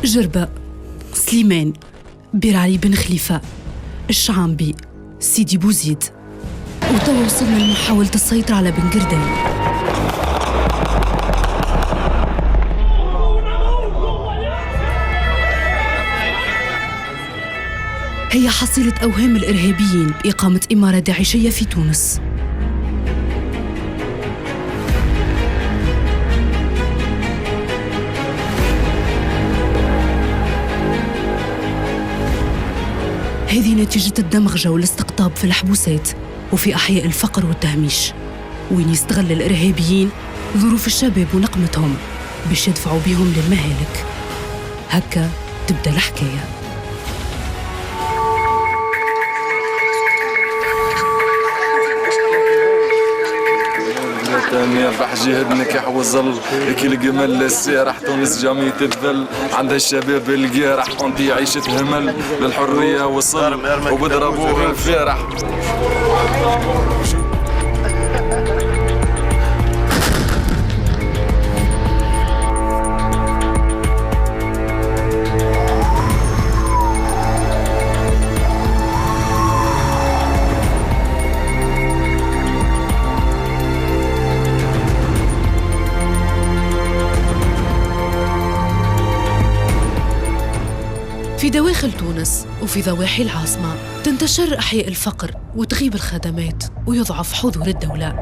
جربة، سليمان، بيرعلي بن خليفة، الشعامبي، سيدي بوزيد، وتوا وصلنا لمحاولة السيطرة على بن قردان. هي حصيلة أوهام الإرهابيين بإقامة إمارة داعشية في تونس. هذه نتيجة الدمغجة والاستقطاب في الحبوسات وفي أحياء الفقر والتهميش، وين يستغل الإرهابيين ظروف الشباب ونقمتهم باش يدفعوا بهم للمهالك. هكا تبدأ الحكاية. راح جهدنك يحوزل كي الجمل السيرح تونس جامي تذل عندها الشباب الجارح انتي عيشة همل للحرية وصل وبضربوه الفرح. في دواخل تونس وفي ضواحي العاصمة تنتشر أحياء الفقر وتغيب الخدمات ويضعف حضور الدولة.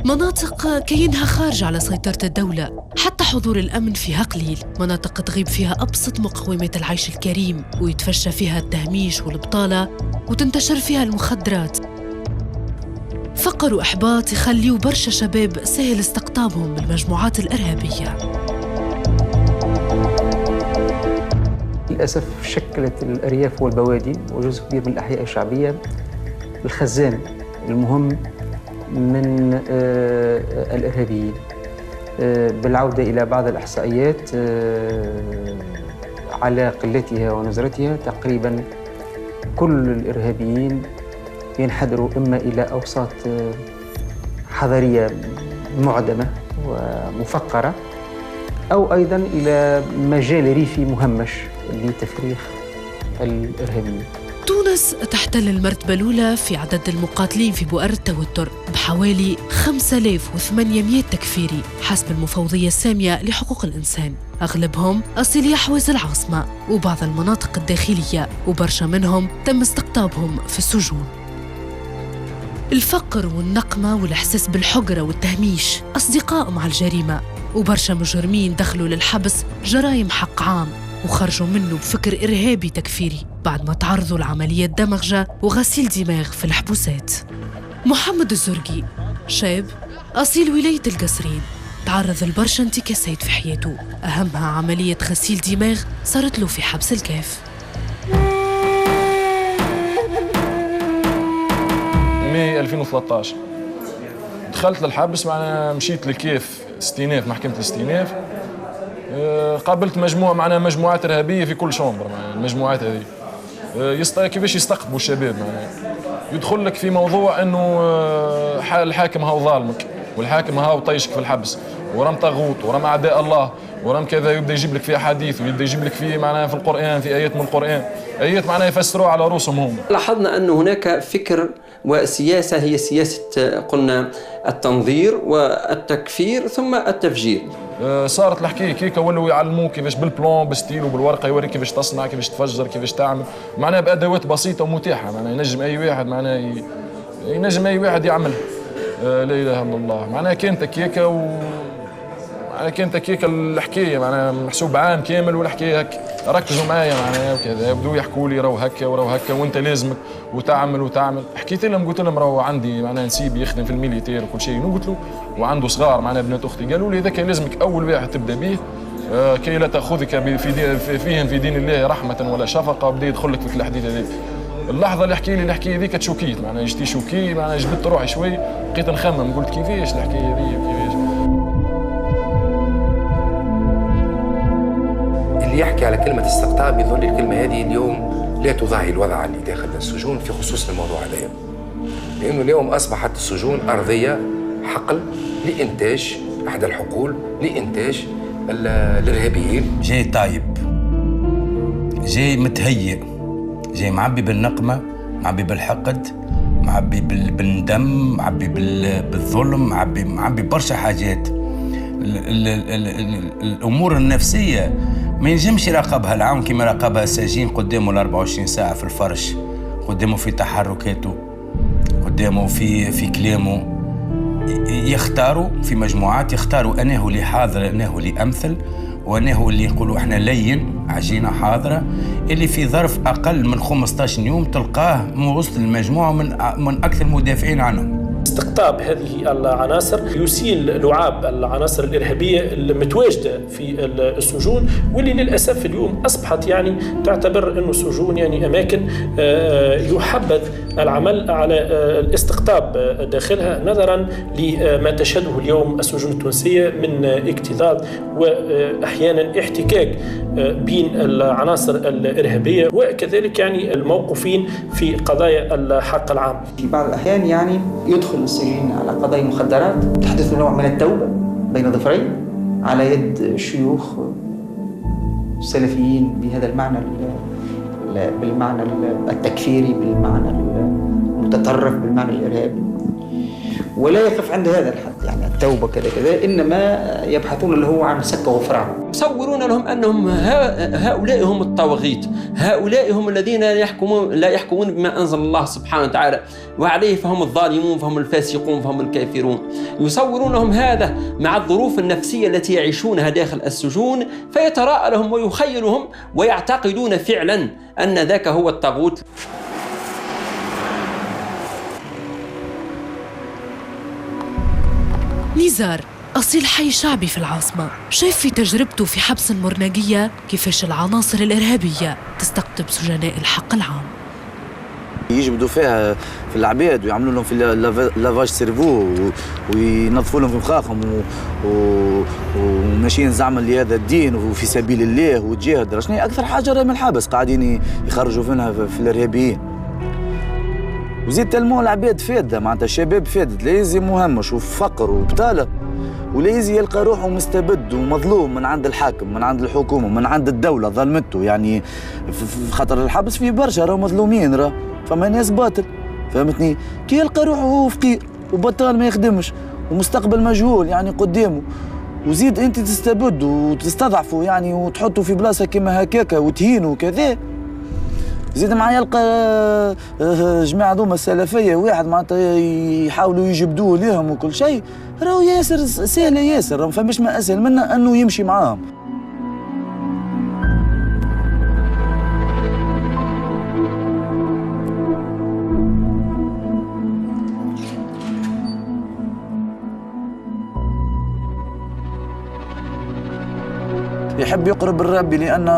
مناطق كينها خارج على سيطرة الدولة، حتى حضور الأمن فيها قليل. مناطق تغيب فيها أبسط مقومات العيش الكريم ويتفشى فيها التهميش والبطالة وتنتشر فيها المخدرات. فقر وإحباط يخليوا برشا شباب سهل استقطابهم بالمجموعات الإرهابية. للأسف شكلت الأرياف والبوادي وجزء كبير من الأحياء الشعبية الخزان المهم من الإرهابيين. بالعودة إلى بعض الإحصائيات على قلتها ونزرتها تقريباً كل الإرهابيين ينحدروا إما إلى أوساط حضرية معدمة ومفقرة أو أيضاً إلى مجال ريفي مهمش لتفريخ الإرهابيين. تونس تحتل المرتبة الأولى في عدد المقاتلين في بؤر التوتر بحوالي 5800 تكفيري حسب المفوضية السامية لحقوق الإنسان. أغلبهم أصيل يحوز العاصمة وبعض المناطق الداخلية، وبرشا منهم تم استقطابهم في السجون. الفقر والنقمة والإحساس بالحقرة والتهميش أصدقاء مع الجريمة، وبرشا مجرمين دخلوا للحبس جرائم حق عام وخرجوا منه بفكر إرهابي تكفيري بعد ما تعرضوا لعملية دمغجة وغسيل دماغ في الحبوسات. محمد الزرقي شاب أصيل ولاية القصرين، تعرض لبرشا انتكاسات في حياته، أهمها عملية غسيل دماغ صارت له في حبس الكاف. ماي 2013 دخلت للحبس، معنا مشيت للكيف استئناف، محكمة الاستئناف. قابلت مجموعة معنا مجموعات إرهابية في كل شومبر. المجموعات هذه كيفاش يستقطبوا الشباب، يدخل لك في موضوع انه الحاكم هاو ظالمك، والحاكم هاو طيشك في الحبس، ورم طاغوت، ورم اعداء الله، ورم كذا. يبدا يجيب لك في احاديث، ويبدا يجيب لك في معناها في القران، في ايات من القران، ايات معناها يفسروها على رؤوسهم هم. لاحظنا ان هناك فكر وسياسه، هي سياسه قلنا التنظير والتكفير ثم التفجير. صارت الحكايه كيكا، ولاو يعلموك كيفاش بالبلون بالستيل وبالورقه، يوريك كيفاش تصنع، كيفاش تفجر، كيفاش تعمل، معناها بادوات بسيطه ومتاحه، معناها ينجم اي واحد، معناها ينجم اي واحد يعمل. لا اله الا الله. معناها كانت كيكا كانت كيكا الحكايه، معناها محسوب عام كامل، والحكايه هكا. ركزوا معايا معناها وكذا، بدوا يحكوا لي راهو هكا وراهو هكا، وانت لازمك وتعمل. حكيت لهم، قلت لهم راهو عندي معناها نسيب يخدم في الميليتير وكل شيء، قلت له وعنده صغار معناها بنات اختي، قالوا لي ذاك لازمك اول واحد تبدا به كي لا تاخذك فيهم في دين الله رحمه ولا شفقه. بدا يدخل لك في الحديث هذا. اللحظه اللي حكي لي الحكايه ذيك تشوكيت، معناها جيت شوكي، معناها جبدت روحي شوي، بقيت نخمم، قلت كيفاش الحكايه ذي وكيفاش. اللي يحكي على كلمة استقطاب يظن الكلمة هذه اليوم لا تضاهي الوضع اللي داخل السجون في خصوص الموضوع هذا، لأنه اليوم أصبحت السجون أرضية حقل لإنتاج أحد الحقول لإنتاج الإرهابيين. جاي طيب، جاي متهيئ، جاي معبي بالنقمة، معبي بالحقد، معبي بالندم، معبي بالظلم، معبي برشا حاجات. الأمور النفسية ما ينجمش يراقبها العام كما راقبها السجين قدامه 24 ساعة في الفرش، قدامه في تحركاته، قدامه في كلامه. يختاروا في مجموعات، يختاروا أنه اللي حاضر، أنه اللي أمثل، وأنه اللي يقولوا إحنا لين عجينة حاضرة، اللي في ظرف أقل من 15 يوم تلقاه من وسط المجموعة من أكثر المدافعين عنهم. استقطاب هذه العناصر يسيل لعاب العناصر الإرهابية المتواجدة في السجون، واللي للأسف اليوم أصبحت يعني تعتبر أن السجون يعني أماكن يحبذ العمل على الاستقطاب داخلها، نظرا لما تشهده اليوم السجون التونسية من اكتظاظ وأحيانا احتكاك بين العناصر الإرهابية وكذلك يعني الموقوفين في قضايا الحق العام. في بعض الأحيان يعني يدخل السجين على قضايا مخدرات، تحدث نوع من التوبة بين ظفرين على يد شيوخ سلفيين بهذا المعنى، بالمعنى التكفيري، بالمعنى المتطرف، بالمعنى الإرهابي، ولا يقف عند هذا الحد يعني التوبة كذا كذا، إنما يبحثون اللي هو عن سك وفرع. يصورون لهم أنهم هؤلاء هم الطواغيت، هؤلاء هم الذين لا يحكمون بما أنزل الله سبحانه وتعالى، وعليه فهم الظالمون، فهم الفاسقون، فهم الكافرون. يصورونهم هذا مع الظروف النفسية التي يعيشونها داخل السجون، فيتراءى لهم ويخيلهم ويعتقدون فعلا أن ذاك هو الطاغوت. نزار أصيل حي شعبي في العاصمة، شاف في تجربته في حبس المرناقية كيفاش العناصر الإرهابية تستقطب سجناء الحق العام. يجبدوا فيها في العباد ويعملوا لهم في لافاج سيرفو وينظفوا لهم في مخاخهم وماشيين زعما لهذا الدين وفي سبيل الله والجهاد. شنو أكثر حاجة راهي من الحبس قاعدين يخرجوا منها في الإرهابيين. وزيد تلموا العباد فادة، معناتها الشباب فادت، لا يزي مهمش وفقر وبطالة، ولا يزي يلقى روحه مستبد ومظلوم من عند الحاكم، من عند الحكومة، من عند الدولة ظلمته. يعني في خاطر الحبس فيه برشا راهو مظلومين، راه فما ناس باطل، فهمتني؟ كي يلقى روحه هو فقير وبطال ما يخدمش ومستقبل مجهول يعني قدامه، وزيد انت تستبد وتستضعفه يعني وتحطه في بلاصة كما هكاكا وتهينه وكذا. زيد معاه يلقى جماعة دوما السلفية واحد معناتها يحاولوا يجبدوه ليهم وكل شيء، راهو ياسر سهلة ياسر، راهو فماش ما أسهل منه أنه يمشي معاهم. يحب يقرب الرب لأن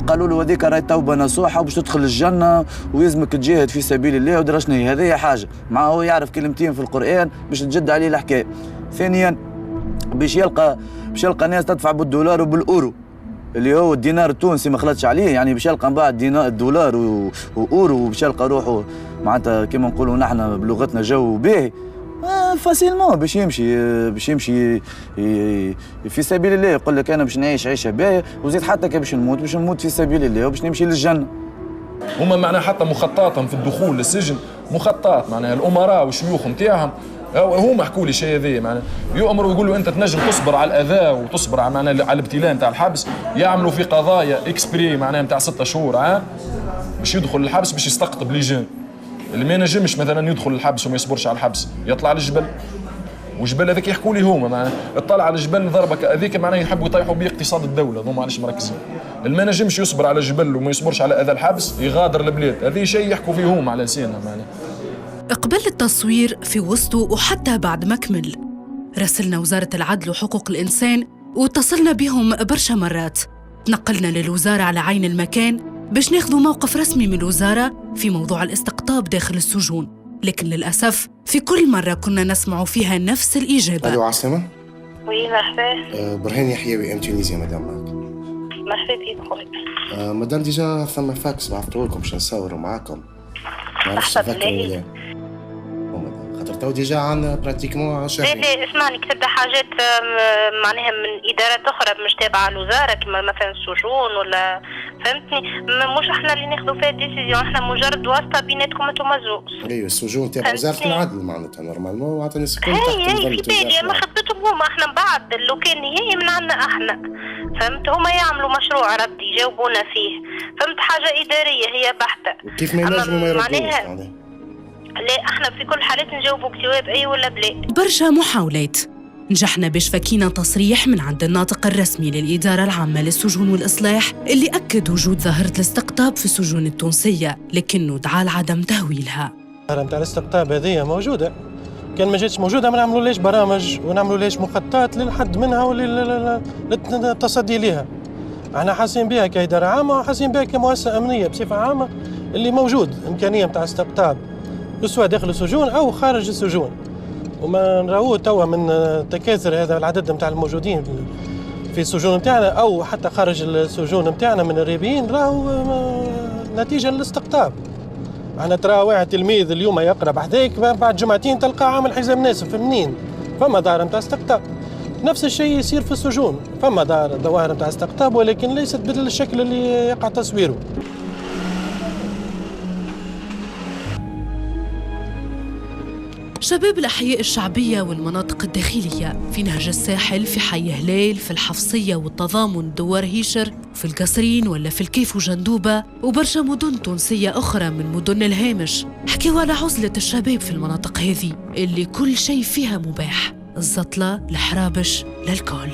قالوا له هذيك راهي توبة نصوحة وباش تدخل الجنة ويلزمك تجاهد في سبيل الله ودرا شنو هي، هذه حاجة. مع هو يعرف كلمتين في القرآن باش تجد عليه الحكاية. ثانيا باش يلقى ناس تدفع بالدولار وبالأورو اللي هو الدينار التونسي ما خلطش عليه، يعني باش يلقى من بعد الدولار وأورو وباش يلقى روحه معناتها كما نقولوا نحن بلغتنا جو باهي فاسيلمون باش يمشي في سبيل الله. يقول لك انا باش نعيش عيشه باهيه وزيد حتى كي باش نموت في سبيل الله وباش نمشي للجنه. هما معناها حتى مخططهم في الدخول للسجن مخطط، معناها الامراء والشيوخ نتاعهم هما حكوا لي شيء هذا، معناها يؤمروا يقولوا انت تنجم تصبر على الاذى وتصبر على معناها على الابتلاء نتاع الحبس، يعملوا في قضايا اكسبري معناها نتاع 6 شهور باش يدخل الحبس باش يستقطب لجان. اللي ما ينجمش مثلا يدخل الحبس وما يصبرش على الحبس يطلع للجبل، والجبل هذاك يحكوا لي هما معناها اطلع على الجبل ضربك هذيك معناها يحبوا يطيحوا به اقتصاد الدوله، هما علاش مركزين. اللي ما نجمش يصبر على الجبل وما يصبرش على اذى الحبس يغادر البلاد، هذه شيء يحكوا فيه هما على لسانهم معناها. قبل التصوير في وسطه وحتى بعد ما كمل راسلنا وزارة العدل وحقوق الإنسان واتصلنا بهم برشا مرات، تنقلنا للوزارة على عين المكان باش ناخذوا موقف رسمي من الوزارة في موضوع الاستقطاب داخل السجون، لكن للأسف في كل مرة كنا نسمع فيها نفس الإجابة. ألو عاصمة؟ وي مرحبا. برهان يحيوي ام تونيزيا مدام معك. مرحبا بك خويا. مدام ديجا ثم فاكس بعثته لكم باش نصوروا معاكم. ما عرفتش فاكروا ولا. مدام خاطر تو ديجا عندنا براتيكمون شهري. لا اسمعني، كتبت حاجات معناها من ادارات اخرى مش تابعه للوزاره كما مثلا السجون ولا فهمتني، مش احنا اللي ناخذوا فيها ديسيزيون، احنا مجرد واسطه بيناتكم انتم زوج. ايوه السجون تاع وزاره العدل معناتها نورمالمون معناتها الناس الكل هي في بالي ما خطتهم هما، احنا من بعد لو كان نهائي من عندنا احنا فهمت، هما يعملوا مشروع ردي يجاوبونا فيه فهمت، حاجه اداريه هي بحته. كيف ما ينجموا ما يردوش لا احنا في كل حالات نجاوبوا بجواب اي ولا بلا. برشا محاولات نجحنا باش فكينا تصريح من عند الناطق الرسمي للإدارة العامة للسجون والإصلاح اللي أكد وجود ظاهرة الاستقطاب في السجون التونسية، لكنه دعا لعدم تهويلها. الظاهرة نتاع الاستقطاب هذه موجودة، كان ما جاتش موجودة ما نعملوا ليش برامج ونعملوا ليش مخططات للحد منها وللتصدي لها. احنا حاسين بها كإدارة عامة وحاسين بها كمؤسسة أمنية بصفة عامة اللي موجود إمكانية نتاع استقطاب سواء داخل السجون أو خارج السجون، وما نراوه توا من تكاثر هذا العدد نتاع الموجودين في السجون نتاعنا أو حتى خارج السجون نتاعنا من الإرهابيين راهو نتيجة للاستقطاب. أنا ترى واحد تلميذ اليوم يقرأ بحذاك بعد جمعتين تلقاه عامل حزام ناسف منين؟ فما ظاهرة نتاع استقطاب. نفس الشيء يصير في السجون، فما ظواهر نتاع استقطاب ولكن ليست بالشكل اللي يقع تصويره. شباب الأحياء الشعبية والمناطق الداخلية في نهج الساحل، في حي هلال، في الحفصية والتضامن، دوار هيشر، في القصرين ولا في الكيف وجندوبة وبرشا مدن تونسية أخرى من مدن الهامش، حكيوا على عزلة الشباب في المناطق هذه اللي كل شيء فيها مباح، الزطلة، الحرابش، للكل.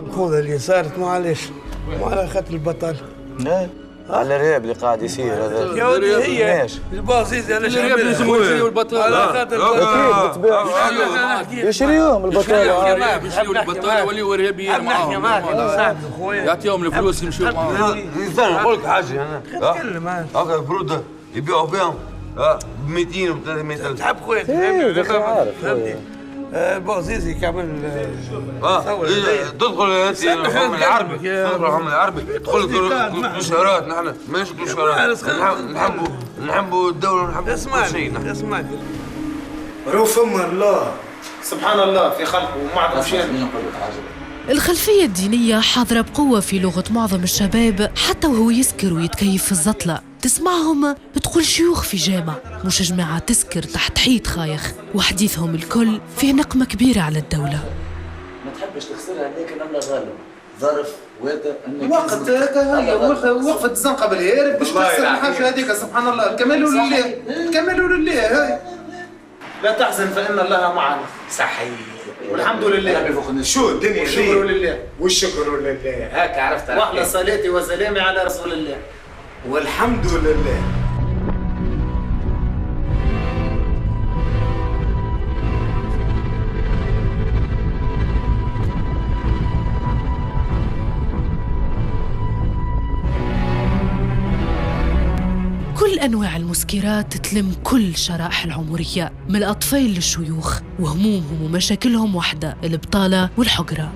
الخوذة اللي صارت معلش مو على خاطر البطل، على الارهاب اللي قاعد يصير هذا. يا ودي هي البازيز علاش الارهاب لازم يشريوا البطاله على خاطر اكيد بالطبيعه يشريوهم البطاله، يشريوا البطاله يوليوا ارهابيين معاهم يعطيهم الفلوس يمشيوا معاهم. نقول لك حاجه انا نتكلم هكا الفروض يبيعوا بهم ب 200 و 300 تحب خويا فهمني بوزيزي كامل تدخل انت هم العربي تدخل هم العربي تدخل كلوشارات، نحن ماشي كلوشارات، نحبوا الدوله ونحبوا اسمعني رو فما الله سبحان الله في خلقه ومعظم شيء. الخلفية الدينية حاضرة بقوة في لغة معظم الشباب، حتى وهو يسكر ويتكيف في الزطلة تسمعهم بتقول شيوخ في جامع، مش جماعة تسكر تحت حيط خايخ، وحديثهم الكل فيه نقمة كبيرة على الدولة. ما تحبش تخسرها لكن نملة غالب ظرف وقت وقفت الزنقه بالهير باش تخسر الحاجه هذيك. سبحان الله الكمال لله، الكمال لله. هاي لا تحزن فإن الله معنا. صحيح والحمد لله. شو الدنيا والشكر لله والشكر لله. هاك عرفت. واحلى صلاتي وسلامي على رسول الله والحمد لله. كل أنواع المسكرات تلم كل شرائح العمرية، من الأطفال للشيوخ، وهمومهم ومشاكلهم واحدة، البطالة والحقرة.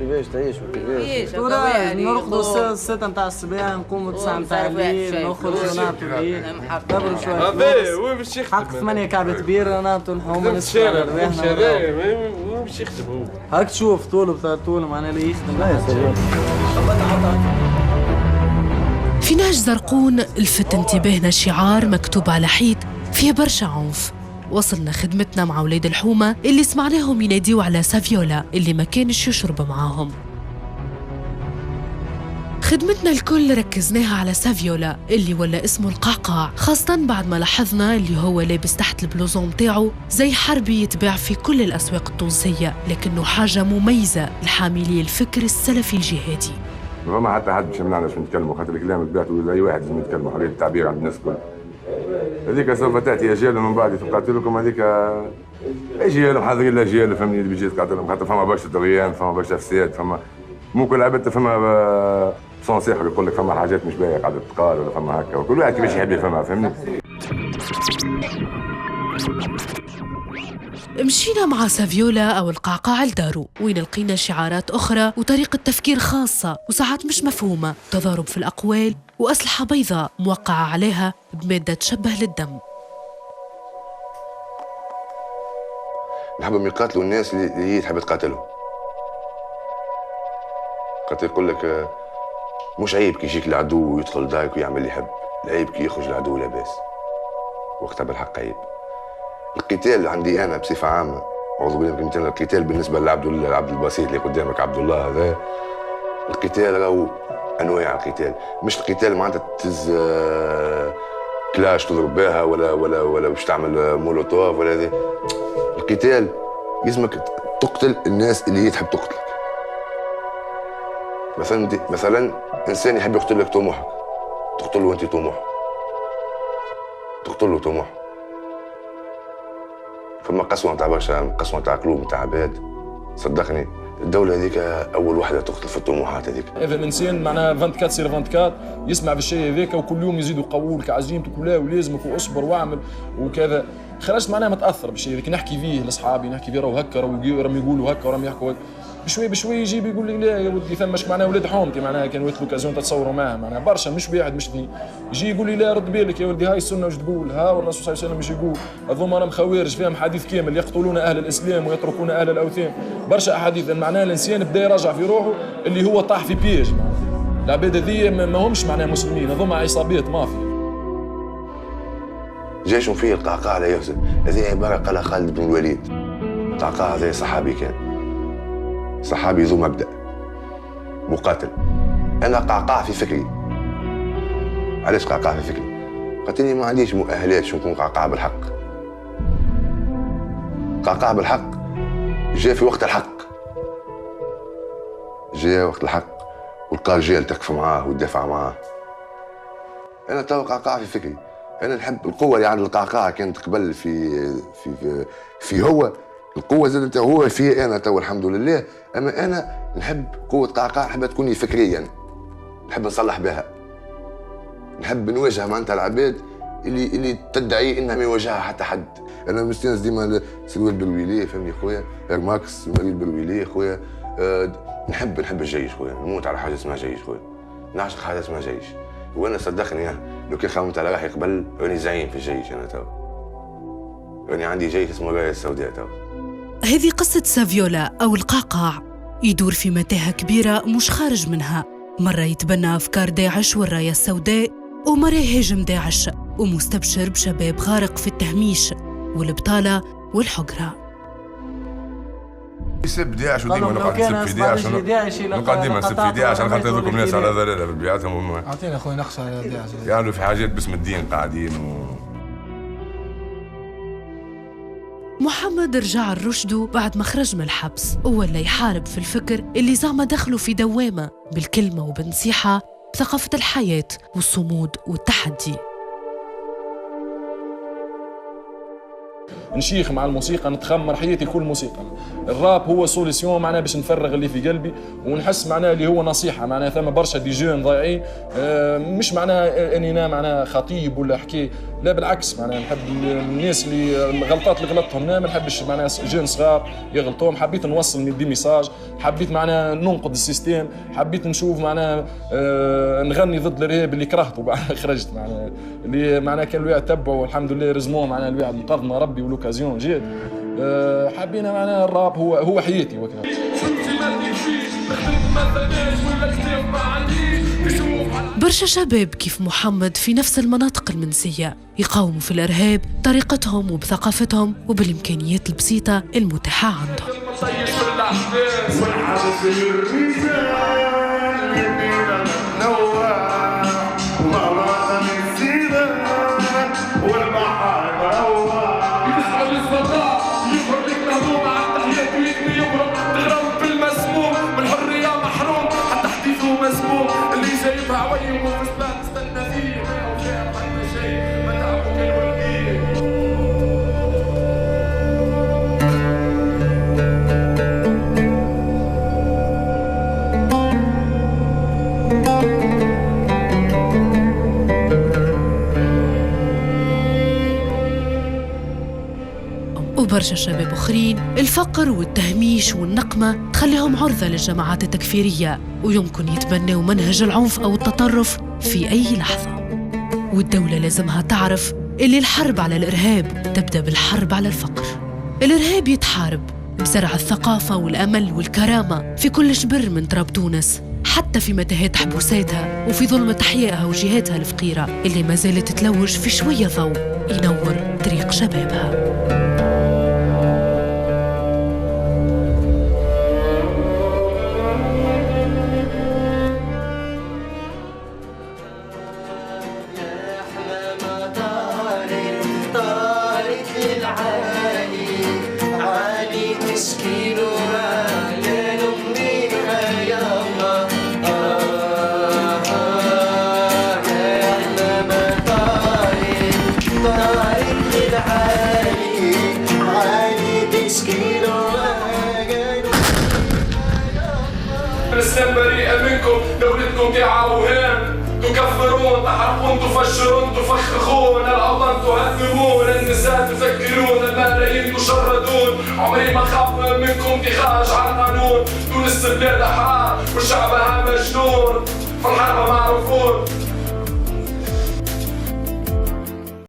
كيفاش تعيشوا كيفاش؟ نرقدوا 6 نتاع الصباح، نقوموا 9 نتاع الليل، نخرجوا نعطوا بير، نضربوا شوية وين باش يخدم؟ حق 8 كعبة بير نعطوا الحومة نصف رواحنا. وين باش يخدم هو؟ هاك تشوف طول معناها اللي يخدم. في نهج زرقون لفت انتباهنا شعار مكتوب على حيط فيه برشا عنف. وصلنا خدمتنا مع ولاد الحومة اللي سمعناهم يناديوا على سافيولا اللي ما كانش يشرب معاهم. خدمتنا الكل ركزناها على سافيولا اللي ولا اسمه القعقاع، خاصة بعد ما لاحظنا اللي هو لابس تحت البلوزون متاعه زي حربي يتباع في كل الأسواق التونسية، لكنه حاجة مميزة لحاملي الفكر السلفي الجهادي. فما حتى حد باش يمنعنا باش نتكلموا، خاطر الكلام اللي بعته اي واحد لازم يتكلموا، حريه التعبير عند الناس الكل. هذيك سوف تاتي اجيال من بعد تقاتلكم، هذيك اجيال حاضرين الاجيال فهمني اللي بيجي تقاتلهم، خاطر فما برشا طغيان، فما برشا فساد، فما مو كل عباد فما صنصيحه يقول لك فما حاجات مش باهيه قاعده تقال ولا فما هكا، وكل واحد كيفاش يحب يفهمها فهمني. مشينا مع سافيولا أو القعقاع لدارو، وين لقينا شعارات أخرى وطريقة تفكير خاصة وساعات مش مفهومة، تضارب في الأقوال وأسلحة بيضاء موقعة عليها بمادة تشبه للدم. نحبهم يقاتلوا الناس اللي هي تحب تقاتلهم. خاطر يقول لك مش عيب كي يجيك العدو ويدخل دارك ويعمل اللي يحب، العيب كي يخرج العدو لاباس. وقتها بالحق عيب. القتال عندي انا بصفه عامه، اعوذ بالله من كلمه القتال بالنسبه العبد البسيط اللي قدامك عبد الله هذا، القتال راهو انواع القتال، مش القتال معناتها تهز كلاش تضرب بها ولا باش تعمل مولوتوف ولا هذا. القتال يلزمك تقتل الناس اللي هي تحب تقتلك. مثلا انسان يحب يقتل لك طموحك، تقتل له انت طموحه، تقتل له طموحه. فما قسوه نتاع برشا، قسوه نتاع قلوب نتاع عباد. صدقني الدوله هذيك اول وحده تقتل في الطموحات هذيك. هذا الانسان معناها 24 سير 24 يسمع بالشيء هذاك وكل يوم يزيدوا يقولك عزيمتك ولا ولازمك واصبر واعمل وكذا. خرجت معناها متاثر بالشيء هذاك، نحكي فيه لاصحابي، نحكي فيه راهو هكا، راهم يقولوا هكا وراهم يحكوا هكا. بشوي يجيب يقول لي لا يا ودي ثماش معناها ولاد حومتي معناها كان وقت لوكازيون تتصوروا معاه معناها برشا مش واحد مش اثنين، يجي يقول لي لا رد بالك يا ولدي هاي السنه واش تقول، ها والرسول صلى الله عليه وسلم ايش يقول، هذوما راهم خوارج فيهم حديث كامل يقتلون اهل الاسلام ويتركون اهل الاوثان، برشا احاديث. معناها الانسان بدا يراجع في روحه اللي هو طاح في بيج. العباد هذي ما همش معناها مسلمين، هذوما عصابات مافيا. جيش فيه القعقاع لا يهزم، هذه عباره قالها خالد بن الوليد. القعقاع هذا صحابي كان، صحابي ذو مبدأ مقاتل. أنا قعقاع في فكري. علاش قعقاع في فكري؟ قلتني ما عنديش مؤهلات شو نكون قعقاع بالحق. قعقاع بالحق جاء في وقت الحق. جاء وقت الحق ولقى رجال تقف معاه وتدافع معاه. أنا تو قعقاع في فكري. أنا نحب القوة اللي عند القعقاع كانت قبل في هو القوة زادت هو فيه أنا تو الحمد لله، أما أنا نحب قوة قعقاع نحبها تكون فكريا، نحب نصلح بها، نحب نواجه معناتها العباد اللي تدعي إنها ما يواجهها حتى حد. أنا مستانس ديما سلوى بالويليه فهمني خويا، ماكس مريل بالويليه خويا. نحب الجيش خويا، نموت على حاجة اسمها جيش خويا، نعشق حاجة اسمها جيش. وأنا صدقني لو كان خممت على روحي قبل راني زعيم في الجيش. أنا تو راني عندي جيش اسمه الراية السوداء تو. هذه قصة سافيولا أو القعقاع، يدور في متاهة كبيرة مش خارج منها. مرة يتبنى أفكار داعش والراية السوداء، ومرة يهاجم داعش ومستبشر بشباب غارق في التهميش والبطالة والحقرة. يسب داعش وديما نقعد نسب في داعش، نقعد ديما نسب في داعش على خاطر هذوكم ناس على ضلالة في بيعاتهم. أعطينا أخوي نقص على داعش يعملوا في حاجات باسم الدين قاعدين محمد رجع لرشده بعد ما خرج من الحبس، ولا يحارب في الفكر اللي زعما دخلوا في دوامة بالكلمة وبنصيحة بثقافة الحياة والصمود والتحدي. نشيخ مع الموسيقى، نتخمر حياتي كل موسيقى. الراب هو سوليسيون معناها باش نفرغ اللي في قلبي ونحس معناها اللي هو نصيحه. معناها ثم برشا دي جون ضايعين، مش معناها اننا معناها خطيب ولا حكي، لا بالعكس. معناها نحب الناس اللي الغلطات اللي غلطتهم، ما نحبش معناها جون صغار يغلطوهم. حبيت نوصل من دي ميساج، حبيت معناها ننقد السيستم، حبيت نشوف معناها نغني ضد الارهاب اللي كرهته بعد خرجت. معناها اللي معناها كان الواحد تبعه والحمد لله رزموه، معناها الواحد انقذنا ربي ولوكازيون جيد. حبينا معناها الراب هو حياتي وكذا. برشا شباب كيف محمد في نفس المناطق المنسية يقاوموا في الإرهاب بطريقتهم وبثقافتهم وبالإمكانيات البسيطة المتاحة عندهم. وبرشا شباب أخرين الفقر والتهميش والنقمة تخليهم عرضة للجماعات التكفيرية، ويمكن يتبنوا منهج العنف أو التطرف في أي لحظة. والدولة لازمها تعرف اللي الحرب على الإرهاب تبدأ بالحرب على الفقر. الإرهاب يتحارب بزرع الثقافة والأمل والكرامة في كل شبر من تراب تونس، حتى في متاهات حبوساتها وفي ظلمة أحيائها وجهاتها الفقيرة اللي ما زالت تلوج في شوية ضوء ينور طريق شبابها. الإسلام بريئة منكم، دولتكم قاعة وهان، تكفرون، تحرقون، تفجرون، تفخخون، الأوطان تهدمون، النساء تفكرون، الملايين تشردون. عمري ما خاف منكم انتخاج على القانون. تونس بلاد أحرار وشعبها مجنون، في الحرب معروفون.